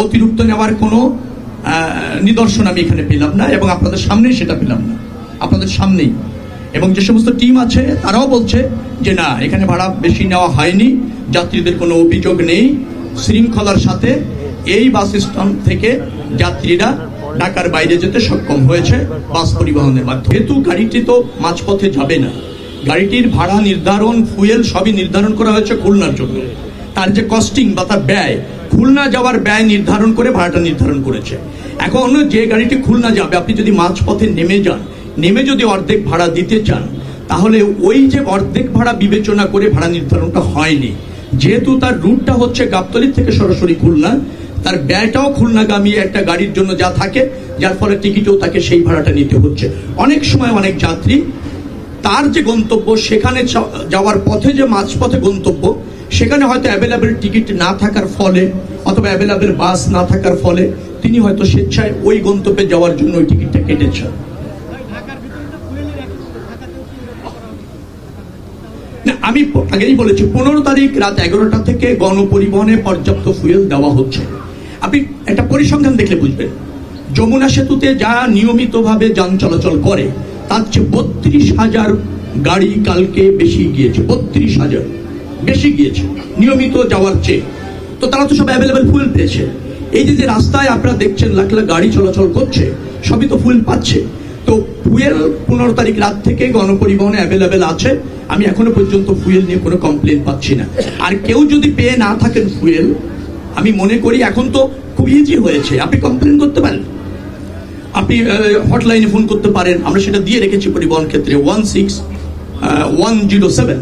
অতিরিক্ত নেওয়ার কোনো নিদর্শন আমি এখানে পেলাম না, এবং আপনাদের সামনেই সেটা পেলাম না, আপনাদের সামনেই। এবং যে সমস্ত টিম আছে তারাও বলছে যে না, এখানে ভাড়া বেশি নেওয়া হয়নি, যাত্রীদের কোনো অভিযোগ নেই, শৃঙ্খলার সাথে এই বাস স্ট্যান্ড থেকে যাত্রীরা ঢাকার বাইরে যেতে সক্ষম হয়েছে বাস পরিবহনের মাধ্যমে। যেহেতু গাড়িটি তো মাঝপথে যাবে না, গাড়িটির ভাড়া নির্ধারণ, ফুয়েল সবই নির্ধারণ করা হয়েছে খুলনার জন্য। তার যে কস্টিং বা তার ব্যয়, খুলনা যাওয়ার ব্যয় নির্ধারণ করে ভাড়াটা নির্ধারণ করেছে। এখন যে গাড়িটি খুলনা যাবে, আপনি যদি মাঝপথে নেমে যান, নেমে যদি অর্ধেক ভাড়া দিতে চান, তাহলে ওই যে অর্ধেক ভাড়া বিবেচনা করে ভাড়া নির্ধারণটা হয়নি। যেহেতু তার রুটটা হচ্ছে গাবতলী থেকে সরাসরি খুলনা, তার ব্যয়টাও খুলনাগামী একটা গাড়ির জন্য যা থাকে, যার ফলে টিকিটেও তাকে সেই ভাড়াটা নিতে হচ্ছে। অনেক সময় অনেক যাত্রী তার যে গন্তব্য, সেখানে যাওয়ার পথে যে মাঝপথে গন্তব্য, সেখানে হয়তো অ্যাভেলেবেল টিকিট না থাকার ফলে অথবা অ্যাভেলেবেল বাস না থাকার ফলে তিনি হয়তো স্বেচ্ছায় ওই গন্তব্যে যাওয়ার জন্য ওই টিকিটটা কেটেছেন। আমি আগেই বলেছি 15 তারিখ রাত 11টা থেকে গণপরিবহনে পর্যাপ্ত ফুয়েল দেওয়া হচ্ছে। আপনি একটা পরিসংখ্যান দেখলে বুঝবেন, যমুনা সেতুতে যা নিয়মিতভাবে যান চলাচল করে তার চেয়ে 32,000 গাড়ি কালকে বেশি গিয়েছে, 32,000 বেশি গিয়েছে নিয়মিত যাওয়ার চেয়ে। তো তারা তো সব অ্যাভেলেবেল ফুয়েল পেয়েছে। এই যে রাস্তায় আপনারা দেখছেন লাখ লাখ গাড়ি চলাচল করছে, সবই তো ফুয়েল পাচ্ছে। তো ফুয়েল 15 তারিখ রাত থেকে গণপরিবহনে অ্যাভেলেবেল আছে। আমি এখনো পর্যন্ত ফুয়েল নিয়ে কোনো কমপ্লেন পাচ্ছি না। আর কেউ যদি পেয়ে না থাকেন ফুয়েল, আমি মনে করি এখন তো খুব ইজি হয়েছে, আপনি কমপ্লেন করতে পারেন, আপনি হটলাইনে ফোন করতে পারেন। আমরা সেটা দিয়ে রেখেছি পরিবহন ক্ষেত্রে, 16107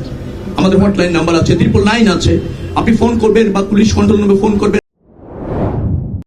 আমাদের হটলাইন নাম্বার আছে, 999 আছে। আপনি ফোন করবেন বা পুলিশ কন্ট্রোল রুমে ফোন করবেন।